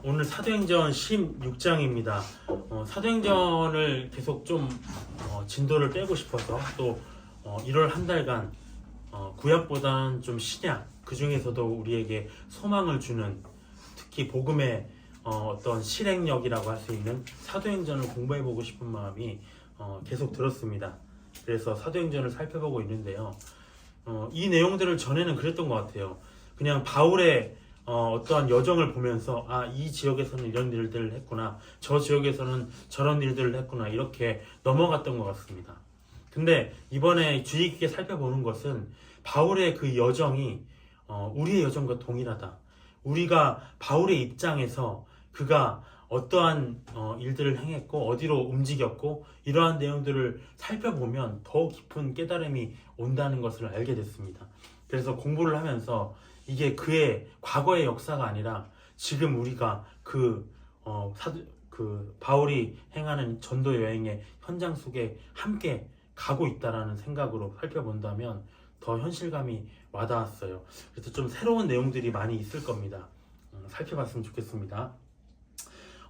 오늘 사도행전 16장입니다. 사도행전을 계속 좀 진도를 빼고 싶어서 또 1월 한 달간 구약보다는 좀 신약, 그 중에서도 우리에게 소망을 주는, 특히 복음의 어떤 실행력이라고 할 수 있는 사도행전을 공부해보고 싶은 마음이 계속 들었습니다. 그래서 사도행전을 살펴보고 있는데요. 이 내용들을 전에는 그랬던 것 같아요. 그냥 바울의 어떠한 여정을 보면서 이 지역에서는 이런 일들을 했구나, 저 지역에서는 저런 일들을 했구나, 이렇게 넘어갔던 것 같습니다. 근데 이번에 주의 깊게 살펴보는 것은 바울의 그 여정이 우리의 여정과 동일하다. 우리가 바울의 입장에서 그가 어떠한 일들을 행했고 어디로 움직였고 이러한 내용들을 살펴보면 더 깊은 깨달음이 온다는 것을 알게 됐습니다. 그래서 공부를 하면서 이게 그의 과거의 역사가 아니라 지금 우리가 그 바울이 행하는 전도 여행의 현장 속에 함께 가고 있다라는 생각으로 살펴본다면 더 현실감이 와닿았어요. 그래서 좀 새로운 내용들이 많이 있을 겁니다. 살펴봤으면 좋겠습니다.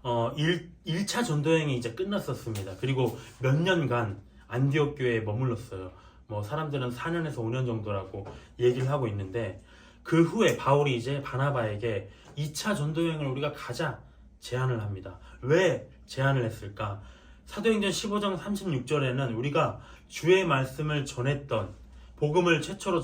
1차 전도여행이 이제 끝났었습니다. 그리고 몇 년간 안디옥 교회에 머물렀어요. 사람들은 4년에서 5년 정도라고 얘기를 하고 있는데, 그 후에 바울이 이제 바나바에게 2차 전도여행을 우리가 가자 제안을 합니다. 왜 제안을 했을까? 사도행전 15장 36절에는 우리가 주의 말씀을 전했던, 복음을 최초로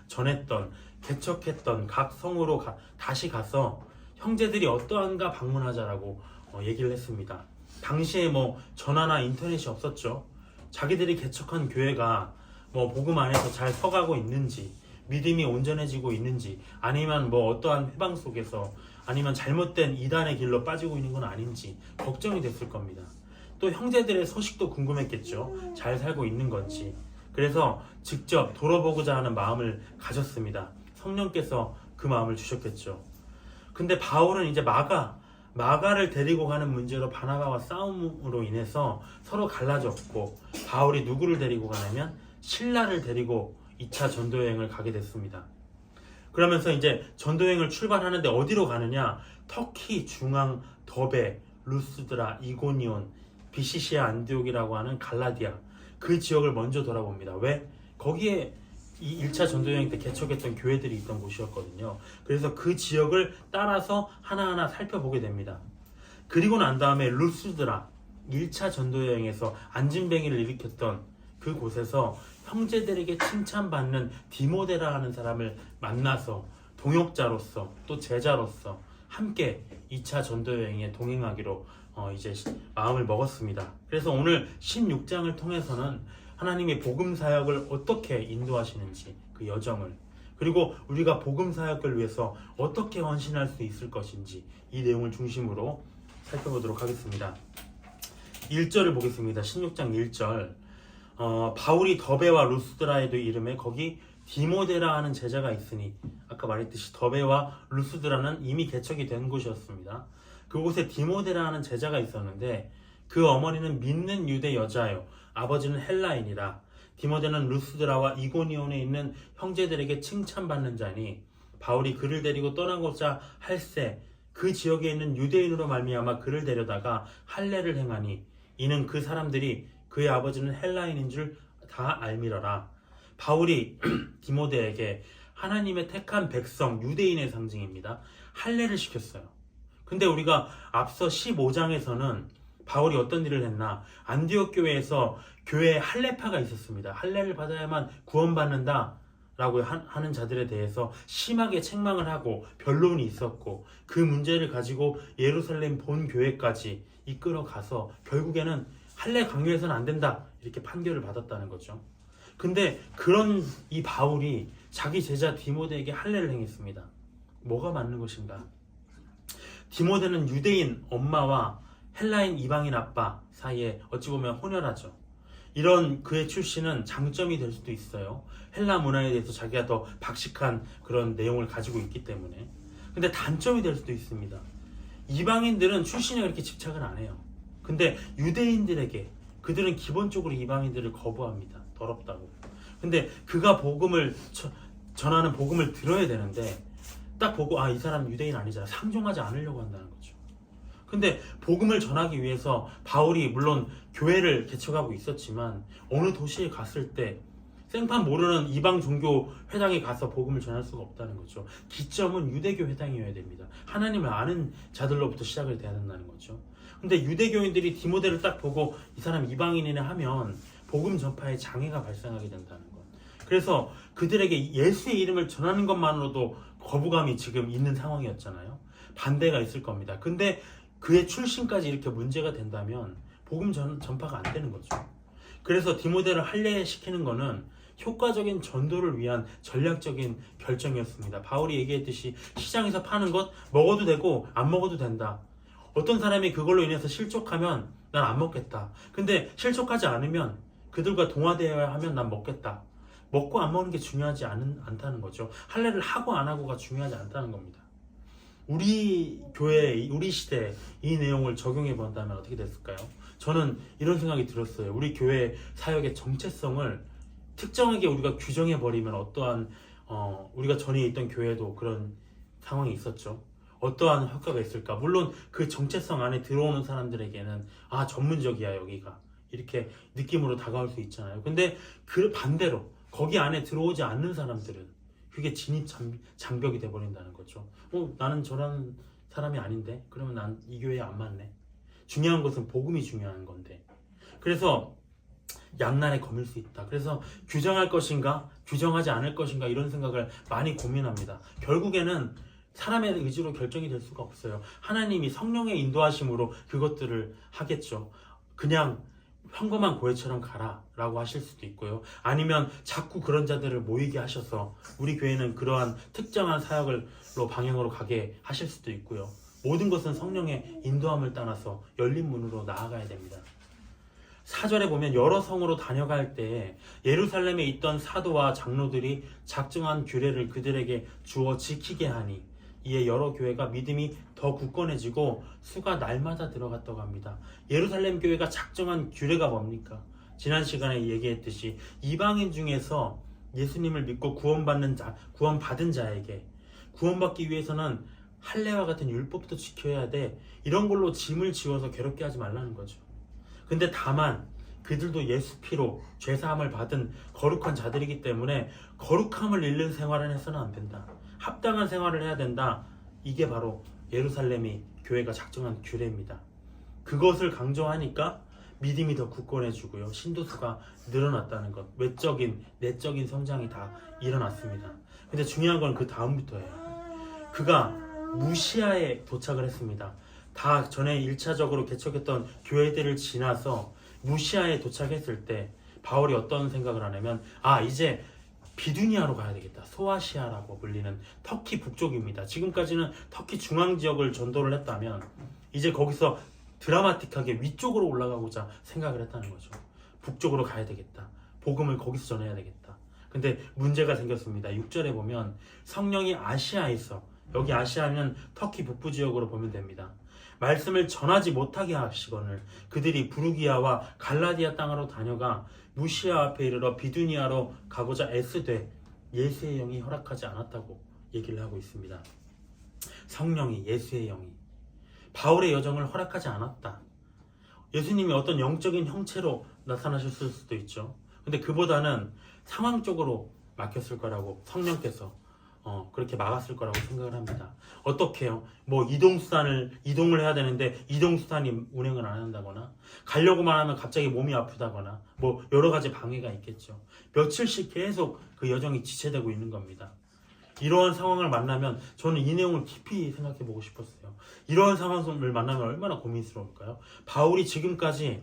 전했던, 개척했던 각 성으로 다시 가서 형제들이 어떠한가 방문하자라고 얘기를 했습니다. 당시에 전화나 인터넷이 없었죠. 자기들이 개척한 교회가 복음 안에서 잘 서가고 있는지, 믿음이 온전해지고 있는지, 아니면 어떠한 회방 속에서, 아니면 잘못된 이단의 길로 빠지고 있는 건 아닌지 걱정이 됐을 겁니다. 또 형제들의 소식도 궁금했겠죠. 잘 살고 있는 건지. 그래서 직접 돌아보고자 하는 마음을 가졌습니다. 성령께서 그 마음을 주셨겠죠. 근데 바울은 이제 마가를 데리고 가는 문제로 바나바와 싸움으로 인해서 서로 갈라졌고, 바울이 누구를 데리고 가냐면 실라를 데리고 2차 전도여행을 가게 됐습니다. 그러면서 이제 전도여행을 출발하는데 어디로 가느냐? 터키 중앙 더베, 루스드라, 이고니온, 비시시아 안디옥이라고 하는 갈라디아, 그 지역을 먼저 돌아봅니다. 왜? 거기에 이 1차 전도여행 때 개척했던 교회들이 있던 곳이었거든요. 그래서 그 지역을 따라서 하나하나 살펴보게 됩니다. 그리고 난 다음에 루스드라, 1차 전도여행에서 안진뱅이를 일으켰던 그 곳에서 형제들에게 칭찬받는 디모데라 하는 사람을 만나서 동역자로서 또 제자로서 함께 2차 전도여행에 동행하기로 이제 마음을 먹었습니다. 그래서 오늘 16장을 통해서는 하나님이 복음 사역을 어떻게 인도하시는지, 그 여정을, 그리고 우리가 복음 사역을 위해서 어떻게 헌신할 수 있을 것인지, 이 내용을 중심으로 살펴보도록 하겠습니다. 1절을 보겠습니다. 16장 1절. 바울이 더베와 루스드라에도 이름에 거기 디모데라 하는 제자가 있으니, 아까 말했듯이 더베와 루스드라는 이미 개척이 된 곳이었습니다. 그곳에 디모데라 하는 제자가 있었는데 그 어머니는 믿는 유대 여자요, 아버지는 헬라인이라. 디모데는 루스드라와 이고니온에 있는 형제들에게 칭찬받는 자니, 바울이 그를 데리고 떠나고자 할새 그 지역에 있는 유대인으로 말미암아 그를 데려다가 할례를 행하니, 이는 그 사람들이 그의 아버지는 헬라인인 줄 다 알미러라. 바울이 디모데에게 하나님의 택한 백성, 유대인의 상징입니다, 할례를 시켰어요. 근데 우리가 앞서 15장에서는 바울이 어떤 일을 했나? 안디옥 교회에서 교회에 할례파가 있었습니다. 할례를 받아야만 구원받는다 라고 하는 자들에 대해서 심하게 책망을 하고 변론이 있었고, 그 문제를 가지고 예루살렘 본 교회까지 이끌어 가서 결국에는 할례 강요해서는 안 된다, 이렇게 판결을 받았다는 거죠. 근데 그런 이 바울이 자기 제자 디모데에게 할례를 행했습니다. 뭐가 맞는 것인가? 디모데는 유대인 엄마와 헬라인 이방인 아빠 사이에 어찌 보면 혼혈하죠. 이런 그의 출신은 장점이 될 수도 있어요. 헬라 문화에 대해서 자기가 더 박식한 그런 내용을 가지고 있기 때문에. 근데 단점이 될 수도 있습니다. 이방인들은 출신에 그렇게 집착을 안 해요. 근데 유대인들에게, 그들은 기본적으로 이방인들을 거부합니다. 더럽다고. 근데 그가 복음을 전하는 복음을 들어야 되는데 딱 보고 이 사람 유대인 아니잖아, 상종하지 않으려고 한다는 거죠. 근데 복음을 전하기 위해서 바울이 물론 교회를 개척하고 있었지만 어느 도시에 갔을 때 생판 모르는 이방 종교 회당에 가서 복음을 전할 수가 없다는 거죠. 기점은 유대교 회당이어야 됩니다. 하나님을 아는 자들로부터 시작을 돼야 된다는 거죠. 근데 유대교인들이 디모데를 딱 보고 이 사람 이방인이네 하면 복음 전파에 장애가 발생하게 된다는 것. 그래서 그들에게 예수의 이름을 전하는 것만으로도 거부감이 지금 있는 상황이었잖아요. 반대가 있을 겁니다. 근데 그의 출신까지 이렇게 문제가 된다면 복음 전파가 안 되는 거죠. 그래서 디모데를 할례시키는 거는 효과적인 전도를 위한 전략적인 결정이었습니다. 바울이 얘기했듯이 시장에서 파는 것 먹어도 되고 안 먹어도 된다. 어떤 사람이 그걸로 인해서 실족하면 난 안 먹겠다. 근데 실족하지 않으면 그들과 동화되어야 하면 난 먹겠다. 먹고 안 먹는 게 중요하지 않다는 거죠. 할례를 하고 안 하고가 중요하지 않다는 겁니다. 우리 교회, 우리 시대에 이 내용을 적용해 본다면 어떻게 됐을까요? 저는 이런 생각이 들었어요. 우리 교회 사역의 정체성을 특정하게 우리가 규정해 버리면 어떠한 우리가 전에 있던 교회도 그런 상황이 있었죠. 어떠한 효과가 있을까? 물론 그 정체성 안에 들어오는 사람들에게는 전문적이야 여기가 이렇게 느낌으로 다가올 수 있잖아요. 근데 그 반대로 거기 안에 들어오지 않는 사람들은 그게 진입 장벽이 돼버린다는 거죠. 나는 저런 사람이 아닌데 그러면 난 이 교회에 안 맞네. 중요한 것은 복음이 중요한 건데. 그래서 양날의 검일 수 있다. 그래서 규정할 것인가 규정하지 않을 것인가 이런 생각을 많이 고민합니다. 결국에는 사람의 의지로 결정이 될 수가 없어요. 하나님이 성령의 인도하심으로 그것들을 하겠죠. 그냥 평범한 교회처럼 가라 라고 하실 수도 있고요. 아니면 자꾸 그런 자들을 모이게 하셔서 우리 교회는 그러한 특정한 사역으로 방향으로 가게 하실 수도 있고요. 모든 것은 성령의 인도함을 따라서 열린 문으로 나아가야 됩니다. 4절에 보면 여러 성으로 다녀갈 때 예루살렘에 있던 사도와 장로들이 작정한 규례를 그들에게 주어 지키게 하니 이에 여러 교회가 믿음이 더 굳건해지고 수가 날마다 들어갔다고 합니다. 예루살렘 교회가 작정한 규례가 뭡니까? 지난 시간에 얘기했듯이 이방인 중에서 예수님을 믿고 구원받은 자에게 구원받기 위해서는 할례와 같은 율법도 지켜야 돼. 이런 걸로 짐을 지워서 괴롭게 하지 말라는 거죠. 근데 다만 그들도 예수 피로 죄사함을 받은 거룩한 자들이기 때문에 거룩함을 잃는 생활을 해서는 안 된다. 합당한 생활을 해야 된다. 이게 바로 예루살렘이 교회가 작정한 규례입니다. 그것을 강조하니까 믿음이 더 굳건해지고요. 신도수가 늘어났다는 것. 외적인, 내적인 성장이 다 일어났습니다. 근데 중요한 건 그 다음부터예요. 그가 무시아에 도착을 했습니다. 다 전에 1차적으로 개척했던 교회들을 지나서 무시아에 도착했을 때 바울이 어떤 생각을 하냐면 이제 비두니아로 가야 되겠다. 소아시아라고 불리는 터키 북쪽입니다. 지금까지는 터키 중앙 지역을 전도를 했다면 이제 거기서 드라마틱하게 위쪽으로 올라가고자 생각을 했다는 거죠. 북쪽으로 가야 되겠다. 복음을 거기서 전해야 되겠다. 근데 문제가 생겼습니다. 6절에 보면 성령이 아시아에서, 여기 아시아는 터키 북부 지역으로 보면 됩니다. 말씀을 전하지 못하게 하시거늘 그들이 부르기아와 갈라디아 땅으로 다녀가 무시아 앞에 이르러 비두니아로 가고자 애쓰되 예수의 영이 허락하지 않았다고 얘기를 하고 있습니다. 성령이, 예수의 영이 바울의 여정을 허락하지 않았다. 예수님이 어떤 영적인 형체로 나타나셨을 수도 있죠. 근데 그보다는 상황적으로 막혔을 거라고 성령께서 그렇게 막았을 거라고 생각을 합니다. 어떻게 해요? 이동을 해야 되는데 이동수단이 운행을 안 한다거나 가려고만 하면 갑자기 몸이 아프다거나 여러 가지 방해가 있겠죠. 며칠씩 계속 그 여정이 지체되고 있는 겁니다. 이러한 상황을 만나면 저는 이 내용을 깊이 생각해 보고 싶었어요. 이러한 상황을 만나면 얼마나 고민스러울까요? 바울이 지금까지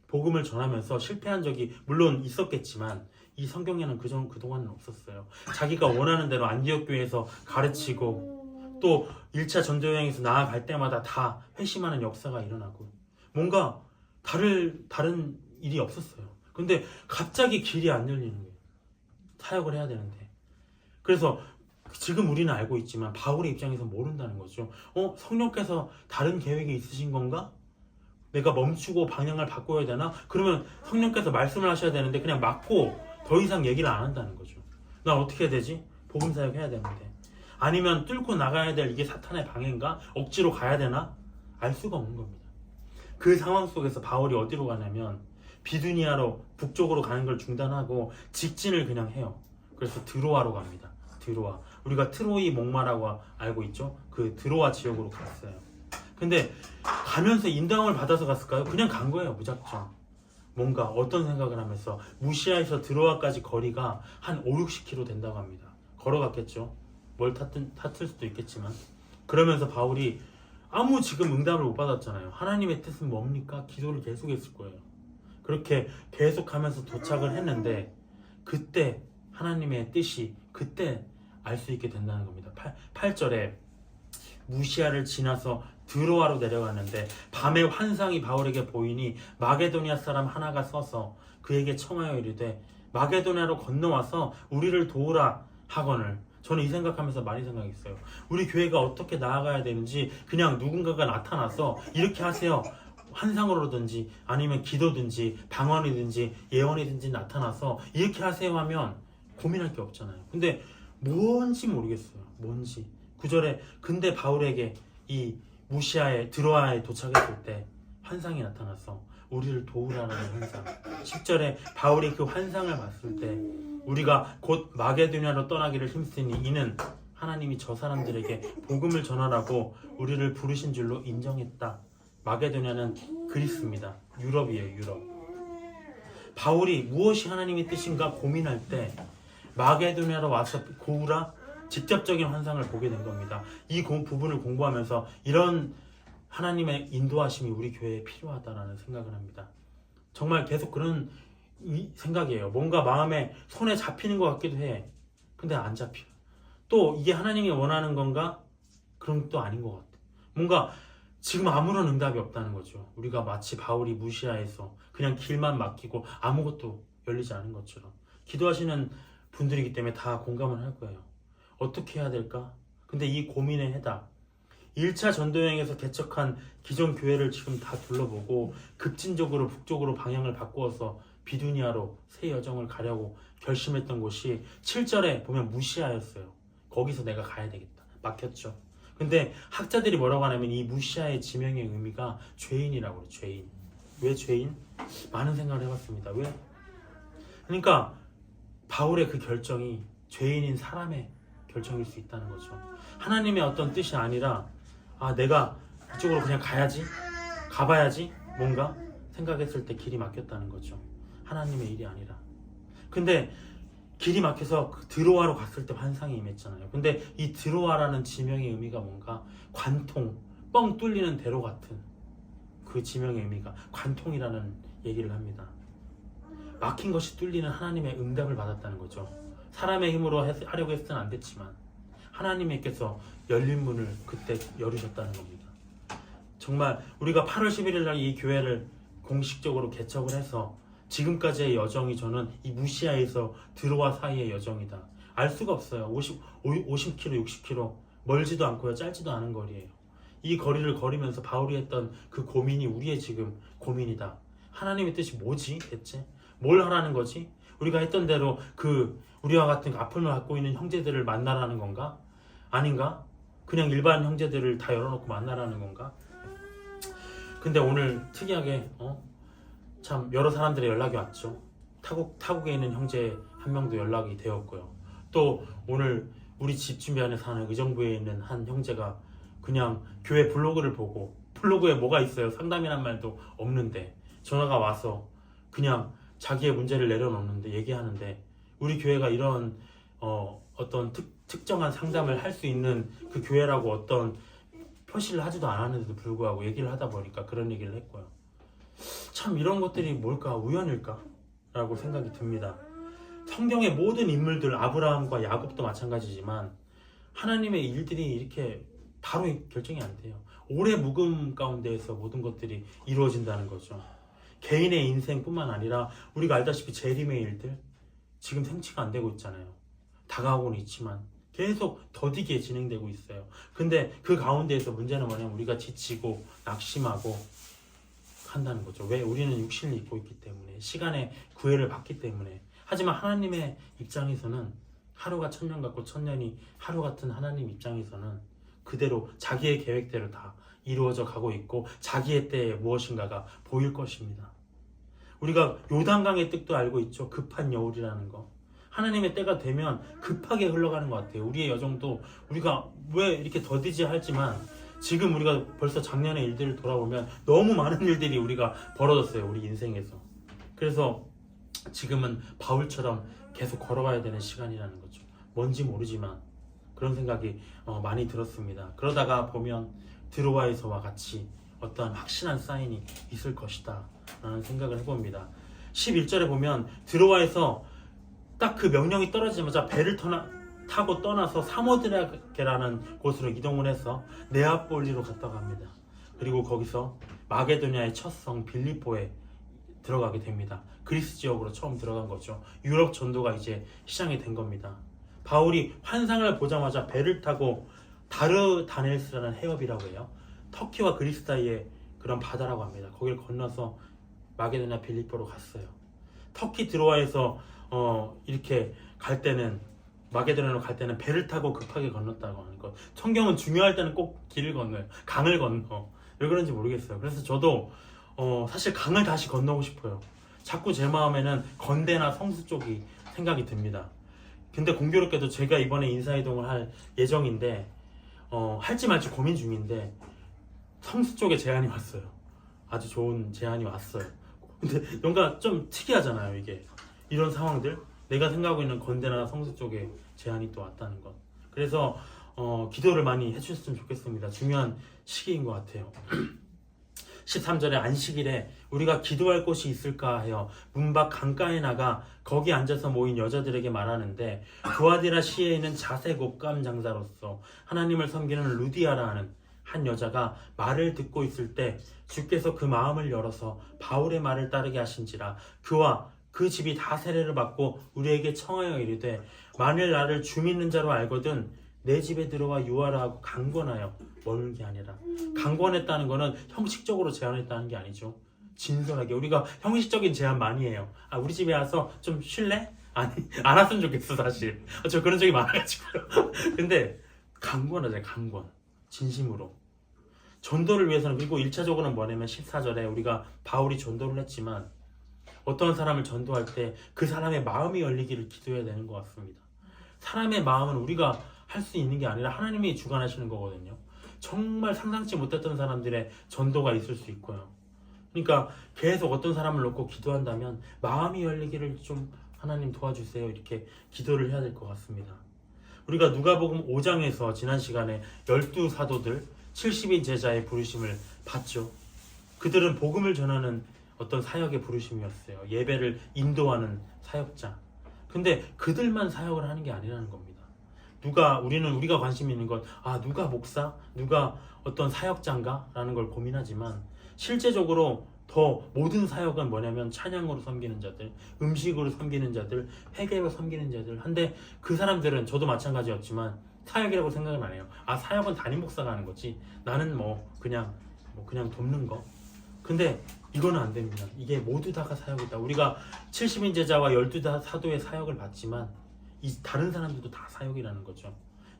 복음을 전하면서 실패한 적이 물론 있었겠지만 이 성경에는 그동안은 없었어요. 자기가 원하는 대로 안디옥 교회에서 가르치고 또 1차 전도 여행에서 나아갈 때마다 다 회심하는 역사가 일어나고 뭔가 다른 일이 없었어요. 근데 갑자기 길이 안 열리는 거예요. 사역을 해야 되는데. 그래서 지금 우리는 알고 있지만 바울의 입장에서 모른다는 거죠. 성령께서 다른 계획이 있으신 건가? 내가 멈추고 방향을 바꿔야 되나? 그러면 성령께서 말씀을 하셔야 되는데 그냥 막고 더 이상 얘기를 안 한다는 거죠. 난 어떻게 해야 되지? 복음 사역 해야 되는데. 아니면 뚫고 나가야 될 이게 사탄의 방해인가? 억지로 가야 되나? 알 수가 없는 겁니다. 그 상황 속에서 바울이 어디로 가냐면 비두니아로 북쪽으로 가는 걸 중단하고 직진을 그냥 해요. 그래서 드로아로 갑니다. 드로아. 우리가 트로이 목마라고 알고 있죠? 그 드로아 지역으로 갔어요. 근데 가면서 인도함을 받아서 갔을까요? 그냥 간 거예요. 무작정. 뭔가 어떤 생각을 하면서 무시아에서 드로아까지 거리가 한 5, 60km 된다고 합니다. 걸어갔겠죠. 뭘 탔을 수도 있겠지만. 그러면서 바울이 아무 지금 응답을 못 받았잖아요. 하나님의 뜻은 뭡니까? 기도를 계속했을 거예요. 그렇게 계속하면서 도착을 했는데 그때 하나님의 뜻이 그때 알 수 있게 된다는 겁니다. 8절에 무시아를 지나서 드로아로 내려갔는데 밤에 환상이 바울에게 보이니 마게도니아 사람 하나가 서서 그에게 청하여 이르되 마게도니아로 건너와서 우리를 도우라 하거늘. 저는 이 생각하면서 많이 생각했어요. 우리 교회가 어떻게 나아가야 되는지 그냥 누군가가 나타나서 이렇게 하세요. 환상으로든지 아니면 기도든지 방언이든지 예언이든지 나타나서 이렇게 하세요 하면 고민할 게 없잖아요. 근데 뭔지 모르겠어요. 뭔지. 9절에 근데 바울에게 이 무시아에 드로아에 도착했을 때 환상이 나타나서 우리를 도우라는 환상. 10절에 바울이 그 환상을 봤을 때 우리가 곧 마게도냐로 떠나기를 힘쓰니 이는 하나님이 저 사람들에게 복음을 전하라고 우리를 부르신 줄로 인정했다. 마게도냐는 그리스입니다. 유럽이에요. 유럽. 바울이 무엇이 하나님의 뜻인가 고민할 때 마게도냐로 와서 고우라 직접적인 환상을 보게 된 겁니다. 이 부분을 공부하면서 이런 하나님의 인도하심이 우리 교회에 필요하다라는 생각을 합니다. 정말 계속 그런 생각이에요. 뭔가 마음에 손에 잡히는 것 같기도 해. 근데 안 잡혀. 또 이게 하나님이 원하는 건가? 그런 것도 아닌 것 같아. 뭔가 지금 아무런 응답이 없다는 거죠. 우리가 마치 바울이 무시아에서 그냥 길만 막히고 아무것도 열리지 않은 것처럼. 기도하시는 분들이기 때문에 다 공감을 할 거예요. 어떻게 해야 될까? 근데 이 고민의 해답. 1차 전도여행에서 개척한 기존 교회를 지금 다 둘러보고 급진적으로 북쪽으로 방향을 바꾸어서 비두니아로 새 여정을 가려고 결심했던 곳이 7절에 보면 무시아였어요. 거기서 내가 가야 되겠다. 막혔죠. 근데 학자들이 뭐라고 하냐면 이 무시아의 지명의 의미가 죄인이라고 그래요. 죄인. 왜 죄인? 많은 생각을 해봤습니다. 왜? 그러니까 바울의 그 결정이 죄인인 사람의 결정일 수 있다는 거죠. 하나님의 어떤 뜻이 아니라 내가 이쪽으로 그냥 가봐야지 뭔가 생각했을 때 길이 막혔다는 거죠. 하나님의 일이 아니라. 근데 길이 막혀서 드로아로 갔을 때 환상이 임했잖아요. 근데 이 드로아라는 지명의 의미가 뭔가 관통, 뻥 뚫리는 대로 같은 그 지명의 의미가 관통이라는 얘기를 합니다. 막힌 것이 뚫리는 하나님의 응답을 받았다는 거죠. 사람의 힘으로 하려고 했으면 안 됐지만 하나님께서 열린 문을 그때 열으셨다는 겁니다. 정말 우리가 8월 11일 날 이 교회를 공식적으로 개척을 해서 지금까지의 여정이 저는 이 무시아에서 드로아 사이의 여정이다. 알 수가 없어요. 50km, 60km 멀지도 않고요. 짧지도 않은 거리예요. 이 거리를 걸으면서 바울이 했던 그 고민이 우리의 지금 고민이다. 하나님의 뜻이 뭐지 대체? 뭘 하라는 거지? 우리가 했던 대로 우리와 같은 아픔을 갖고 있는 형제들을 만나라는 건가? 아닌가? 그냥 일반 형제들을 다 열어놓고 만나라는 건가? 근데 오늘 특이하게 참 여러 사람들의 연락이 왔죠. 타국에 있는 형제 한 명도 연락이 되었고요. 또 오늘 우리 집 주변에 안에 사는 의정부에 있는 한 형제가 그냥 교회 블로그를 보고 블로그에 뭐가 있어요? 상담이란 말도 없는데 전화가 와서 그냥 자기의 문제를 내려놓는데 얘기하는데 우리 교회가 이런 어떤 특정한 상담을 할 수 있는 그 교회라고 어떤 표시를 하지도 않았는데도 불구하고 얘기를 하다 보니까 그런 얘기를 했고요. 참 이런 것들이 뭘까? 우연일까? 라고 생각이 듭니다. 성경의 모든 인물들 아브라함과 야곱도 마찬가지지만 하나님의 일들이 이렇게 바로 결정이 안 돼요. 오래 묵음 가운데에서 모든 것들이 이루어진다는 거죠. 개인의 인생뿐만 아니라 우리가 알다시피 재림의 일들 지금 생치가 안 되고 있잖아요. 다가오고는 있지만 계속 더디게 진행되고 있어요. 근데 그 가운데에서 문제는 뭐냐면 우리가 지치고 낙심하고 한다는 거죠. 왜? 우리는 육신을 입고 있기 때문에 시간의 구애를 받기 때문에. 하지만 하나님의 입장에서는 하루가 천년 같고 천년이 하루 같은 하나님 입장에서는 그대로 자기의 계획대로 다 이루어져 가고 있고 자기의 때에 무엇인가가 보일 것입니다. 우리가 요단강의 뜻도 알고 있죠. 급한 여울이라는 거. 하나님의 때가 되면 급하게 흘러가는 것 같아요. 우리의 여정도 우리가 왜 이렇게 더디지 하지만 지금 우리가 벌써 작년의 일들을 돌아보면 너무 많은 일들이 우리가 벌어졌어요. 우리 인생에서. 그래서 지금은 바울처럼 계속 걸어가야 되는 시간이라는 거죠. 뭔지 모르지만 그런 생각이 많이 들었습니다. 그러다가 보면 드로아에서와 같이 어떠한 확신한 사인이 있을 것이다 라는 생각을 해봅니다. 11절에 보면 드로아에서 딱 그 명령이 떨어지자마자 배를 타고 떠나서 사모드라게라는 곳으로 이동을 해서 네아폴리로 갔다고 합니다. 그리고 거기서 마게도냐의 첫 성 빌립보에 들어가게 됩니다. 그리스 지역으로 처음 들어간 거죠. 유럽 전도가 이제 시작이 된 겁니다. 바울이 환상을 보자마자 배를 타고 다르다넬스라는 해협이라고 해요. 터키와 그리스 사이에 그런 바다라고 합니다. 거기를 건너서 마게도냐 빌립보로 갔어요. 터키 드로아에서 이렇게 갈 때는 마게도냐로 갈 때는 배를 타고 급하게 건넜다고 하는 것. 성경은 중요할 때는 꼭 길을 건너요. 강을 건너. 왜 그런지 모르겠어요. 그래서 저도 사실 강을 다시 건너고 싶어요. 자꾸 제 마음에는 건대나 성수 쪽이 생각이 듭니다. 근데 공교롭게도 제가 이번에 인사이동을 할 예정인데 할지 말지 고민 중인데 성수 쪽에 제안이 왔어요. 아주 좋은 제안이 왔어요. 근데 뭔가 좀 특이하잖아요. 이게 이런 상황들 내가 생각하고 있는 건대나 성수 쪽에 제안이 또 왔다는 것. 그래서 기도를 많이 해주셨으면 좋겠습니다. 중요한 시기인 것 같아요. 13절에 안식일에 우리가 기도할 곳이 있을까 하여 문 밖 강가에 나가 거기 앉아서 모인 여자들에게 말하는데 두아디라 시에 있는 자색 옷감 장사로서 하나님을 섬기는 루디아라 하는 한 여자가 말을 듣고 있을 때 주께서 그 마음을 열어서 바울의 말을 따르게 하신지라 그와 그 집이 다 세례를 받고 우리에게 청하여 이르되 만일 나를 주 믿는 자로 알거든 내 집에 들어와 유하라 하고 강권하여 머물게 하니라. 강권했다는 거는 형식적으로 제안했다는 게 아니죠. 진솔하게. 우리가 형식적인 제안 많이 해요. 우리 집에 와서 좀 쉴래? 아니 안 왔으면 좋겠어 사실. 저 그런 적이 많아가지고요. 근데 강권하잖아요. 강권. 진심으로. 전도를 위해서는 그리고 1차적으로는 뭐냐면 14절에 우리가 바울이 전도를 했지만 어떤 사람을 전도할 때 그 사람의 마음이 열리기를 기도해야 되는 것 같습니다. 사람의 마음은 우리가 할 수 있는 게 아니라 하나님이 주관하시는 거거든요. 정말 상상치 못했던 사람들의 전도가 있을 수 있고요. 그러니까 계속 어떤 사람을 놓고 기도한다면 마음이 열리기를 좀 하나님 도와주세요 이렇게 기도를 해야 될 것 같습니다. 우리가 누가복음 5장에서 지난 시간에 12사도들 70인 제자의 부르심을 받죠. 그들은 복음을 전하는 어떤 사역의 부르심이었어요. 예배를 인도하는 사역자. 근데 그들만 사역을 하는 게 아니라는 겁니다. 우리가 관심 있는 건 누가 목사? 누가 어떤 사역자인가? 라는 걸 고민하지만 실제적으로 더 모든 사역은 뭐냐면 찬양으로 섬기는 자들, 음식으로 섬기는 자들, 회개로 섬기는 자들. 한데 그 사람들은 저도 마찬가지였지만 사역이라고 생각은 안 해요. 사역은 담임 목사가 하는 거지. 나는 그냥 돕는 거. 근데 이거는 안 됩니다. 이게 모두 다가 사역이다. 우리가 70인 제자와 12사도의 사역을 받지만 이 다른 사람들도 다 사역이라는 거죠.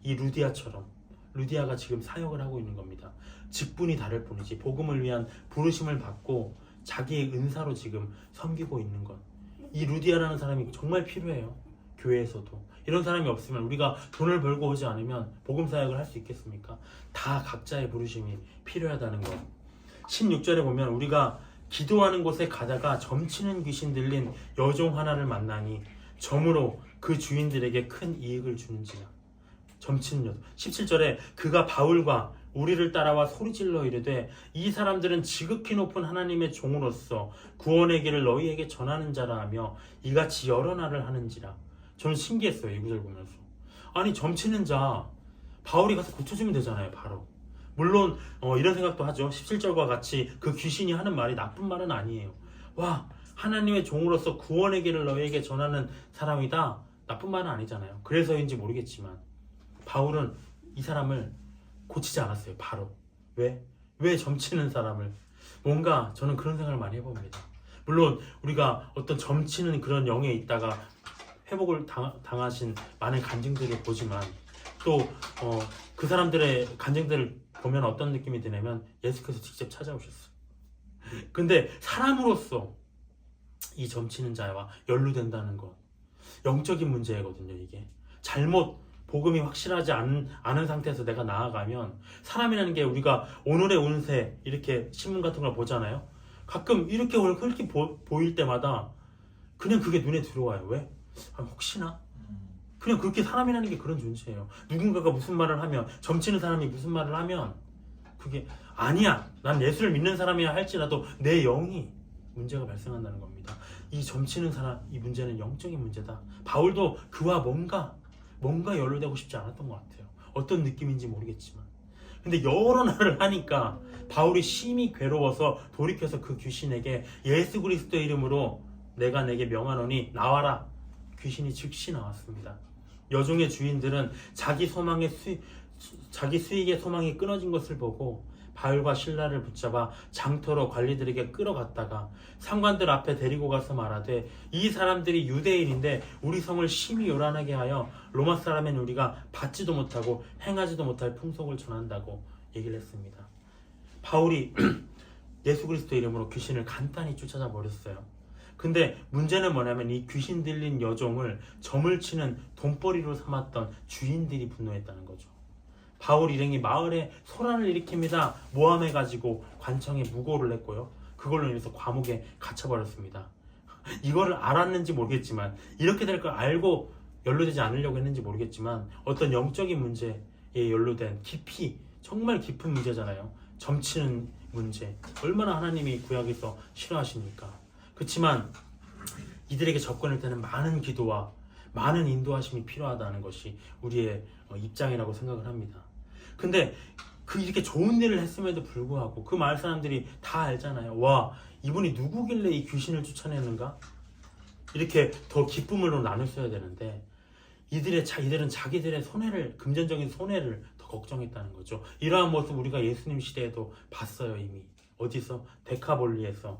이 루디아가 지금 사역을 하고 있는 겁니다. 직분이 다를 뿐이지 복음을 위한 부르심을 받고 자기의 은사로 지금 섬기고 있는 것. 이 루디아라는 사람이 정말 필요해요. 교회에서도. 이런 사람이 없으면 우리가 돈을 벌고 오지 않으면 복음 사역을 할 수 있겠습니까? 다 각자의 부르심이 필요하다는 것. 16절에 보면 우리가 기도하는 곳에 가다가 점치는 귀신 들린 여종 하나를 만나니 점으로 그 주인들에게 큰 이익을 주는지라. 점치는 여종. 17절에 그가 바울과 우리를 따라와 소리질러 이르되 이 사람들은 지극히 높은 하나님의 종으로서 구원의 길을 너희에게 전하는 자라 하며 이같이 여러 날을 하는지라. 저는 신기했어요. 이 구절 보면서. 아니 점치는 자 바울이 가서 고쳐주면 되잖아요. 바로. 물론 이런 생각도 하죠. 17절과 같이 그 귀신이 하는 말이 나쁜 말은 아니에요. 하나님의 종으로서 구원의 길을 너희에게 전하는 사람이다. 나쁜 말은 아니잖아요. 그래서인지 모르겠지만 바울은 이 사람을 고치지 않았어요. 바로. 왜 점치는 사람을. 뭔가 저는 그런 생각을 많이 해봅니다. 물론 우리가 어떤 점치는 그런 영에 있다가 회복을 당하신 많은 간증들을 보지만 또 그 사람들의 간증들을 보면 어떤 느낌이 드냐면 예수께서 직접 찾아오셨어요. 근데 사람으로서 이 점치는 자와 연루된다는 것, 영적인 문제거든요. 이게 잘못 복음이 확실하지 않은 상태에서 내가 나아가면, 사람이라는 게 우리가 오늘의 운세 이렇게 신문 같은 걸 보잖아요. 가끔 이렇게 보일 때마다 그냥 그게 눈에 들어와요. 왜? 혹시나? 그냥 그렇게 사람이라는 게 그런 존재예요. 누군가가 무슨 말을 하면, 점치는 사람이 무슨 말을 하면 그게 아니야, 난 예수를 믿는 사람이야 할지라도 내 영이 문제가 발생한다는 겁니다. 이 점치는 사람, 이 문제는 영적인 문제다. 바울도 그와 뭔가 연루되고 싶지 않았던 것 같아요. 어떤 느낌인지 모르겠지만. 근데 여러 날을 하니까 바울이 심히 괴로워서 돌이켜서 그 귀신에게 예수 그리스도의 이름으로 내가 내게 명하노니 나와라. 귀신이 즉시 나왔습니다. 여종의 주인들은 자기 수익의 소망이 끊어진 것을 보고 바울과 실라를 붙잡아 장터로 관리들에게 끌어갔다가 상관들 앞에 데리고 가서 말하되, 이 사람들이 유대인인데 우리 성을 심히 요란하게 하여 로마 사람인 우리가 받지도 못하고 행하지도 못할 풍속을 전한다고 얘기를 했습니다. 바울이 예수 그리스도 이름으로 귀신을 간단히 쫓아자 버렸어요. 근데 문제는 뭐냐면 이 귀신 들린 여종을 점을 치는 돈벌이로 삼았던 주인들이 분노했다는 거죠. 바울 일행이 마을에 소란을 일으킵니다. 모함해가지고 관청에 무고를 했고요. 그걸로 인해서 감옥에 갇혀버렸습니다. 이거를 알았는지 모르겠지만, 이렇게 될 걸 알고 연루되지 않으려고 했는지 모르겠지만, 어떤 영적인 문제에 연루된 정말 깊은 문제잖아요. 점치는 문제. 얼마나 하나님이 구약에서 싫어하십니까? 그렇지만 이들에게 접근할 때는 많은 기도와 많은 인도하심이 필요하다는 것이 우리의 입장이라고 생각을 합니다. 근데 이렇게 좋은 일을 했음에도 불구하고 그 마을 사람들이 다 알잖아요. 와, 이분이 누구길래 이 귀신을 쫓아내는가? 이렇게 더 기쁨으로 나눴어야 되는데, 이들은 자기들의 금전적인 손해를 더 걱정했다는 거죠. 이러한 모습 우리가 예수님 시대에도 봤어요. 이미 어디서? 데카볼리에서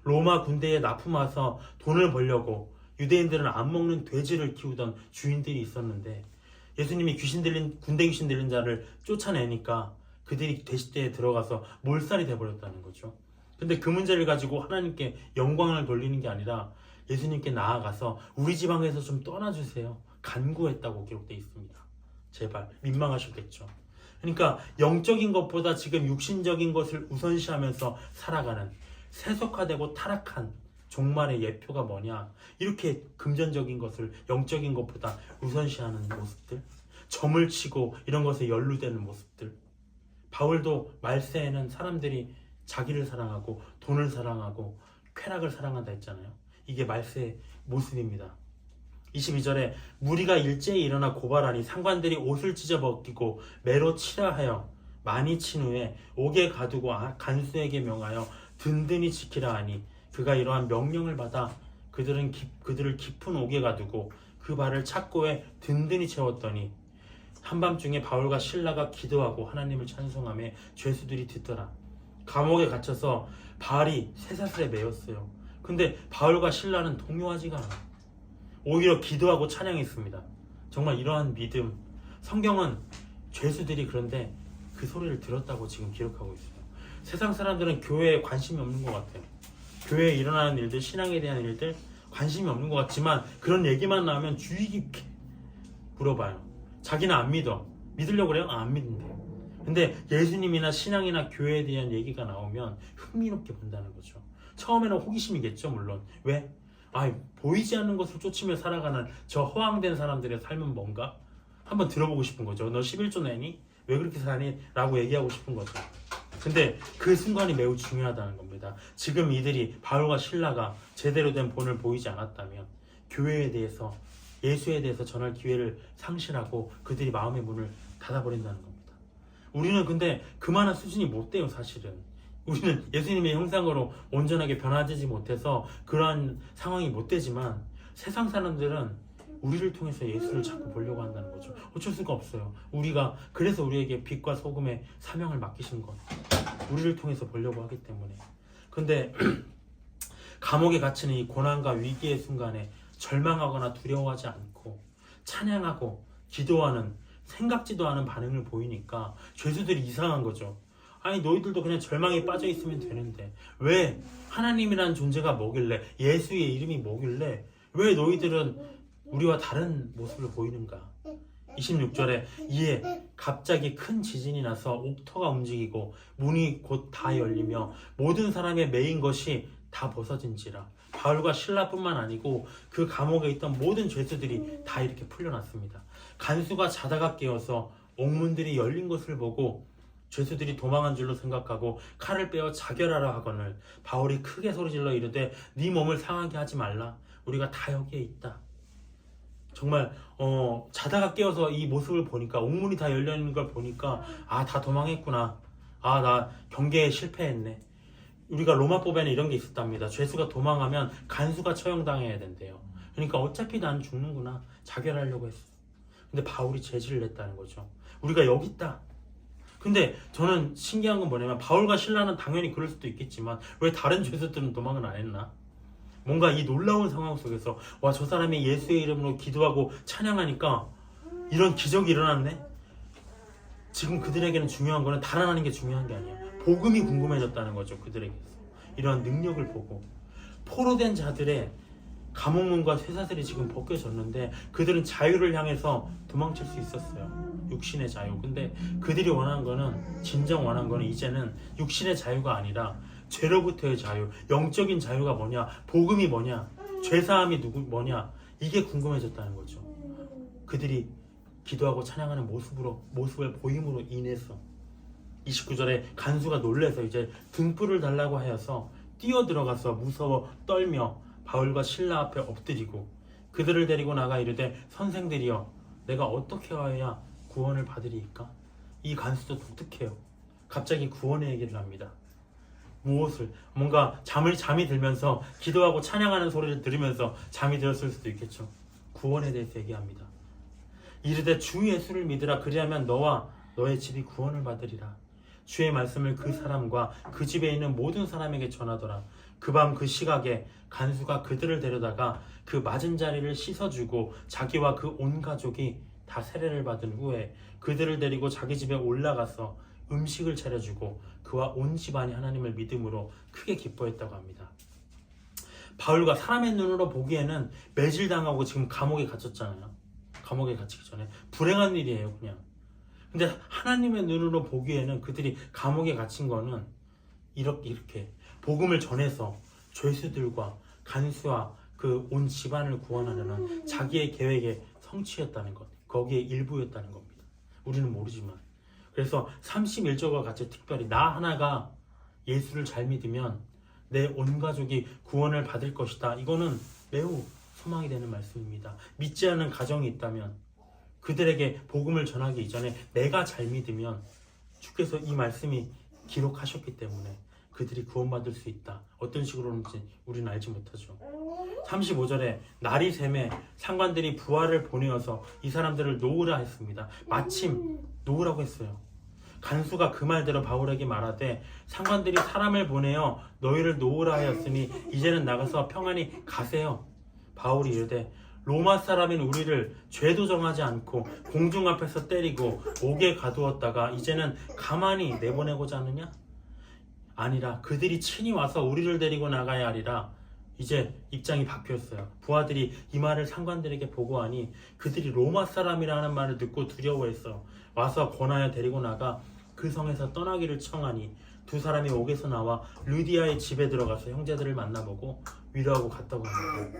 로마 군대에 납품와서 돈을 벌려고 유대인들은 안 먹는 돼지를 키우던 주인들이 있었는데, 예수님이 군대 귀신 들린 자를 쫓아내니까 그들이 대시대에 들어가서 몰살이 돼버렸다는 거죠. 근데 그 문제를 가지고 하나님께 영광을 돌리는 게 아니라 예수님께 나아가서 우리 지방에서 좀 떠나주세요, 간구했다고 기록되어 있습니다. 제발, 민망하셨겠죠. 그러니까 영적인 것보다 지금 육신적인 것을 우선시하면서 살아가는, 세속화되고 타락한 종말의 예표가 뭐냐? 이렇게 금전적인 것을 영적인 것보다 우선시하는 모습들, 점을 치고 이런 것에 연루되는 모습들. 바울도 말세에는 사람들이 자기를 사랑하고 돈을 사랑하고 쾌락을 사랑한다 했잖아요. 이게 말세의 모습입니다. 22절에 무리가 일제히 일어나 고발하니 상관들이 옷을 찢어 벗기고 매로 치라 하여 많이 친 후에 옥에 가두고 간수에게 명하여 든든히 지키라 하니, 그가 이러한 명령을 받아 그들을 깊은 옥에 가두고 그 발을 착고에 든든히 채웠더니, 한밤중에 바울과 실라가 기도하고 하나님을 찬송하며 죄수들이 듣더라. 감옥에 갇혀서 발이 쇠사슬에 매였어요. 근데 바울과 실라는 동요하지가 않아. 오히려 기도하고 찬양했습니다. 정말 이러한 믿음, 성경은 죄수들이 그런데 그 소리를 들었다고 지금 기록하고 있어요. 세상 사람들은 교회에 관심이 없는 것 같아요. 교회에 일어나는 일들, 신앙에 대한 일들 관심이 없는 것 같지만, 그런 얘기만 나오면 주의 깊게 물어봐요. 자기는 안 믿어. 믿으려고 그래요? 안 믿는데요. 근데 예수님이나 신앙이나 교회에 대한 얘기가 나오면 흥미롭게 본다는 거죠. 처음에는 호기심이겠죠, 물론. 왜? 보이지 않는 것을 쫓으며 살아가는 저 허황된 사람들의 삶은 뭔가? 한번 들어보고 싶은 거죠. 너 11조 내니? 왜 그렇게 사니? 라고 얘기하고 싶은 거죠. 근데 그 순간이 매우 중요하다는 겁니다. 지금 이들이, 바울과 실라가 제대로 된 본을 보이지 않았다면 교회에 대해서, 예수에 대해서 전할 기회를 상실하고 그들이 마음의 문을 닫아버린다는 겁니다. 우리는 근데 그만한 수준이 못 돼요. 사실은 우리는 예수님의 형상으로 온전하게 변화되지 못해서 그러한 상황이 못 되지만, 세상 사람들은 우리를 통해서 예수를 자꾸 보려고 한다는 거죠. 어쩔 수가 없어요. 그래서 우리에게 빛과 소금의 사명을 맡기신 것, 우리를 통해서 보려고 하기 때문에. 근데 감옥에 갇히는 이 고난과 위기의 순간에 절망하거나 두려워하지 않고 찬양하고 기도하는 생각지도 않은 반응을 보이니까 죄수들이 이상한 거죠. 아니 너희들도 그냥 절망에 빠져 있으면 되는데 왜 하나님이라는 존재가 뭐길래 예수의 이름이 뭐길래 왜 너희들은 우리와 다른 모습을 보이는가. 26절에 이에 갑자기 큰 지진이 나서 옥터가 움직이고 문이 곧 다 열리며 모든 사람의 매인 것이 다 벗어진지라. 바울과 신라뿐만 아니고 그 감옥에 있던 모든 죄수들이 다 이렇게 풀려났습니다. 간수가 자다가 깨어서 옥문들이 열린 것을 보고 죄수들이 도망한 줄로 생각하고 칼을 빼어 자결하라 하거늘 바울이 크게 소리질러 이르되 네 몸을 상하게 하지 말라. 우리가 다 여기에 있다. 정말 자다가 깨어서 이 모습을 보니까 옥문이 다 열려있는 걸 보니까 다 도망했구나. 나 경계에 실패했네. 우리가 로마법에는 이런 게 있었답니다. 죄수가 도망하면 간수가 처형당해야 된대요. 그러니까 어차피 난 죽는구나. 자결하려고 했어. 근데 바울이 제지를 냈다는 거죠. 우리가 여기 있다. 근데 저는 신기한 건 뭐냐면 바울과 실라는 당연히 그럴 수도 있겠지만 왜 다른 죄수들은 도망을 안 했나? 뭔가 이 놀라운 상황 속에서 저 사람이 예수의 이름으로 기도하고 찬양하니까 이런 기적이 일어났네? 지금 그들에게는 중요한 거는 달아나는 게 중요한 게 아니야. 복음이 궁금해졌다는 거죠. 그들에게서 이런 능력을 보고 포로된 자들의 감옥문과 쇠사슬이 지금 벗겨졌는데 그들은 자유를 향해서 도망칠 수 있었어요. 육신의 자유. 근데 그들이 원한 거는 진정 원한 거는 이제는 육신의 자유가 아니라 죄로부터의 자유, 영적인 자유가 뭐냐, 복음이 뭐냐, 죄사함이 뭐냐, 이게 궁금해졌다는 거죠. 그들이 기도하고 찬양하는 모습을 보임으로 인해서 29절에 간수가 놀래서 이제 등불을 달라고 하여서 뛰어들어가서 무서워 떨며 바울과 실라 앞에 엎드리고 그들을 데리고 나가 이르되 선생들이여 내가 어떻게 하여야 구원을 받으리이까? 이 간수도 독특해요. 갑자기 구원의 얘기를 합니다. 무엇을? 뭔가 잠이 들면서 기도하고 찬양하는 소리를 들으면서 잠이 들었을 수도 있겠죠. 구원에 대해서 얘기합니다. 이르되 주 예수를 믿으라. 그리하면 너와 너의 집이 구원을 받으리라. 주의 말씀을 그 사람과 그 집에 있는 모든 사람에게 전하더라. 그 밤 그 시각에 간수가 그들을 데려다가 그 맞은 자리를 씻어주고 자기와 그 온 가족이 다 세례를 받은 후에 그들을 데리고 자기 집에 올라가서 음식을 차려주고 그와 온 집안이 하나님을 믿음으로 크게 기뻐했다고 합니다. 바울과 사람의 눈으로 보기에는 매질당하고 지금 감옥에 갇혔잖아요. 감옥에 갇히기 전에 불행한 일이에요, 그냥. 근데 하나님의 눈으로 보기에는 그들이 감옥에 갇힌 거는 이렇게 복음을 전해서 죄수들과 간수와 그 온 집안을 구원하려는 자기의 계획의 성취였다는 것, 거기에 일부였다는 겁니다. 우리는 모르지만. 그래서 31절과 같이 특별히 나 하나가 예수를 잘 믿으면 내 온 가족이 구원을 받을 것이다. 이거는 매우 소망이 되는 말씀입니다. 믿지 않는 가정이 있다면 그들에게 복음을 전하기 이전에 내가 잘 믿으면 주께서 이 말씀이 기록하셨기 때문에 그들이 구원받을 수 있다. 어떤 식으로는지 우리는 알지 못하죠. 35절에 날이 새매 상관들이 부하를 보내어서 이 사람들을 놓으라 했습니다. 마침 놓으라고 했어요. 간수가 그 말대로 바울에게 말하되 상관들이 사람을 보내어 너희를 놓으라 하였으니 이제는 나가서 평안히 가세요. 바울이 이르되 로마 사람인 우리를 죄도 정하지 않고 공중 앞에서 때리고 옥에 가두었다가 이제는 가만히 내보내고자 하느냐? 아니라 그들이 친히 와서 우리를 데리고 나가야 하리라. 이제 입장이 바뀌었어요. 부하들이 이 말을 상관들에게 보고하니 그들이 로마 사람이라 하는 말을 듣고 두려워했어. 와서 권하여 데리고 나가 그 성에서 떠나기를 청하니 두 사람이 옥에서 나와 루디아의 집에 들어가서 형제들을 만나보고 위로하고 갔다고 합니다.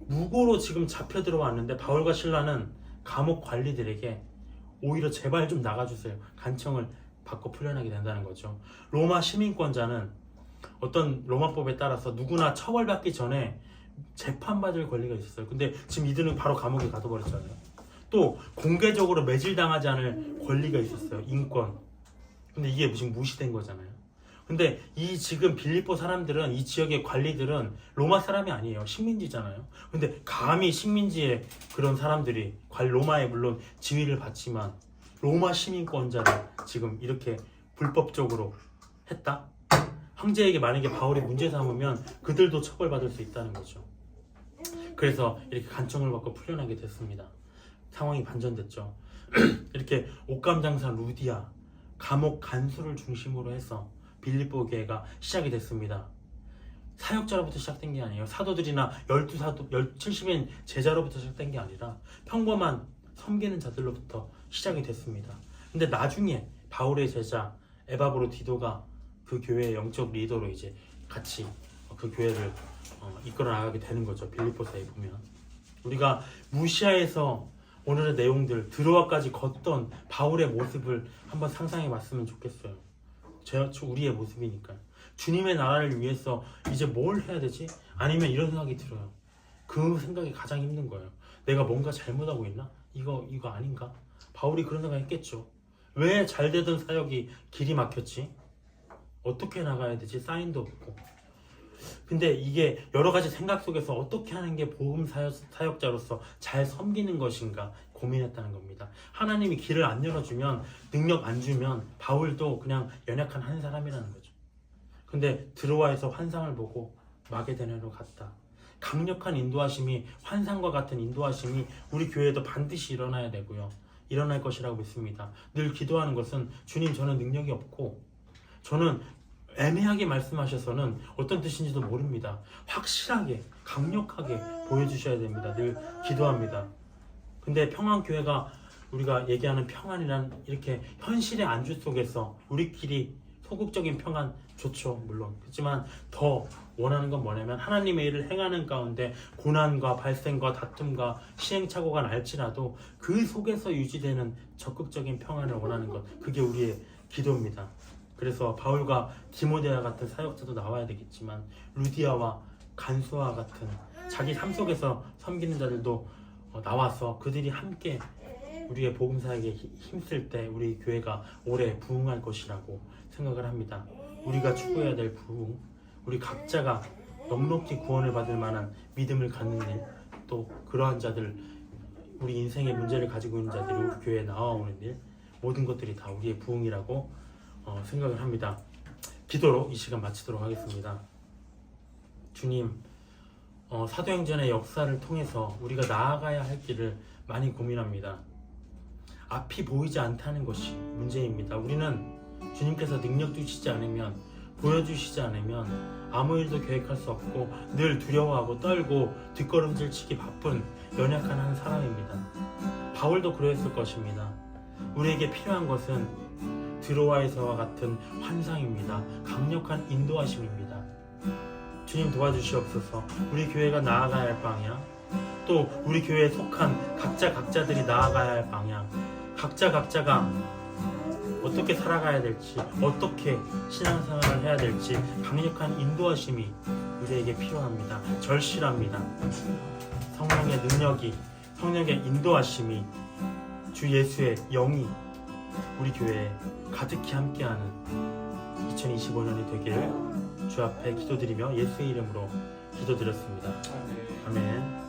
무고로 지금 잡혀 들어왔는데 바울과 실라는 감옥 관리들에게 오히려 제발 좀 나가주세요. 간청을 받고 풀려나게 된다는 거죠. 로마 시민권자는 어떤 로마법에 따라서 누구나 처벌받기 전에 재판받을 권리가 있었어요. 근데 지금 이들은 바로 감옥에 가둬버렸잖아요. 또 공개적으로 매질당하지 않을 권리가 있었어요. 인권. 근데 이게 지금 무시된 거잖아요. 근데 이 지금 빌립보 사람들은, 이 지역의 관리들은 로마 사람이 아니에요. 식민지잖아요. 근데 감히 식민지의 그런 사람들이 로마에 물론 지위를 받지만 로마 시민권자를 지금 이렇게 불법적으로 했다? 황제에게 만약에 바울이 문제 삼으면 그들도 처벌받을 수 있다는 거죠. 그래서 이렇게 간청을 받고 풀려나게 됐습니다. 상황이 반전됐죠. 이렇게 옷감 장사 루디아, 감옥 간수를 중심으로 해서 빌립보 교회가 시작이 됐습니다. 사역자로부터 시작된 게 아니에요. 사도들이나 12사도, 70인 제자로부터 시작된 게 아니라 평범한 섬기는 자들로부터 시작이 됐습니다. 근데 나중에 바울의 제자 에바브로 디도가 그 교회의 영적 리더로 이제 같이 그 교회를 이끌어 나가게 되는 거죠. 빌립보서에 보면 우리가 무시아에서 오늘의 내용들 드로아까지 걷던 바울의 모습을 한번 상상해 봤으면 좋겠어요. 우리의 모습이니까요. 주님의 나라를 위해서 이제 뭘 해야 되지? 아니면 이런 생각이 들어요. 그 생각이 가장 힘든 거예요. 내가 뭔가 잘못하고 있나? 이거 아닌가? 바울이 그런 생각 했겠죠. 왜 잘되던 사역이 길이 막혔지? 어떻게 나가야 되지? 사인도 없고. 근데 이게 여러 가지 생각 속에서 어떻게 하는 게 복음 사역자로서 잘 섬기는 것인가 고민했다는 겁니다. 하나님이 길을 안 열어주면, 능력 안 주면 바울도 그냥 연약한 한 사람이라는 거죠. 근데 드로아에서 환상을 보고 마게도냐로 갔다. 강력한 인도하심이, 환상과 같은 인도하심이 우리 교회에도 반드시 일어나야 되고요. 일어날 것이라고 믿습니다. 늘 기도하는 것은 주님, 저는 능력이 없고 저는 애매하게 말씀하셔서는 어떤 뜻인지도 모릅니다. 확실하게 강력하게 보여주셔야 됩니다. 늘 기도합니다. 근데 평안교회가 우리가 얘기하는 평안이란 이렇게 현실의 안주 속에서 우리끼리 소극적인 평안 좋죠, 물론. 그렇지만 더 원하는 건 뭐냐면 하나님의 일을 행하는 가운데 고난과 발생과 다툼과 시행착오가 날지라도 그 속에서 유지되는 적극적인 평안을 원하는 것, 그게 우리의 기도입니다. 그래서 바울과 디모데와 같은 사역자도 나와야 되겠지만 루디아와 간수와 같은 자기 삶 속에서 섬기는 자들도 나와서 그들이 함께 우리의 복음 사역에 힘쓸 때 우리 교회가 오래 부흥할 것이라고 생각을 합니다. 우리가 추구해야 될 부흥, 우리 각자가 넉넉히 구원을 받을 만한 믿음을 갖는 일, 또 그러한 자들, 우리 인생의 문제를 가지고 있는 자들이 우리 교회에 나와오는 일, 모든 것들이 다 우리의 부흥이라고 생각을 합니다. 기도로 이 시간 마치도록 하겠습니다. 주님, 사도행전의 역사를 통해서 우리가 나아가야 할 길을 많이 고민합니다. 앞이 보이지 않다는 것이 문제입니다. 우리는 주님께서 능력 주시지 않으면, 보여주시지 않으면 아무 일도 계획할 수 없고 늘 두려워하고 떨고 뒷걸음질 치기 바쁜 연약한 한 사람입니다. 바울도 그랬을 것입니다. 우리에게 필요한 것은 드로아에서와 같은 환상입니다. 강력한 인도하심입니다. 주님 도와주시옵소서. 우리 교회가 나아가야 할 방향, 또 우리 교회에 속한 각자들이 나아가야 할 방향, 각자가 어떻게 살아가야 될지, 어떻게 신앙생활을 해야 될지 강력한 인도하심이 우리에게 필요합니다. 절실합니다. 성령의 능력이, 성령의 인도하심이, 주 예수의 영이 우리 교회에 가득히 함께하는 2025년이 되기를 주 앞에 기도드리며 예수의 이름으로 기도드렸습니다. 아멘.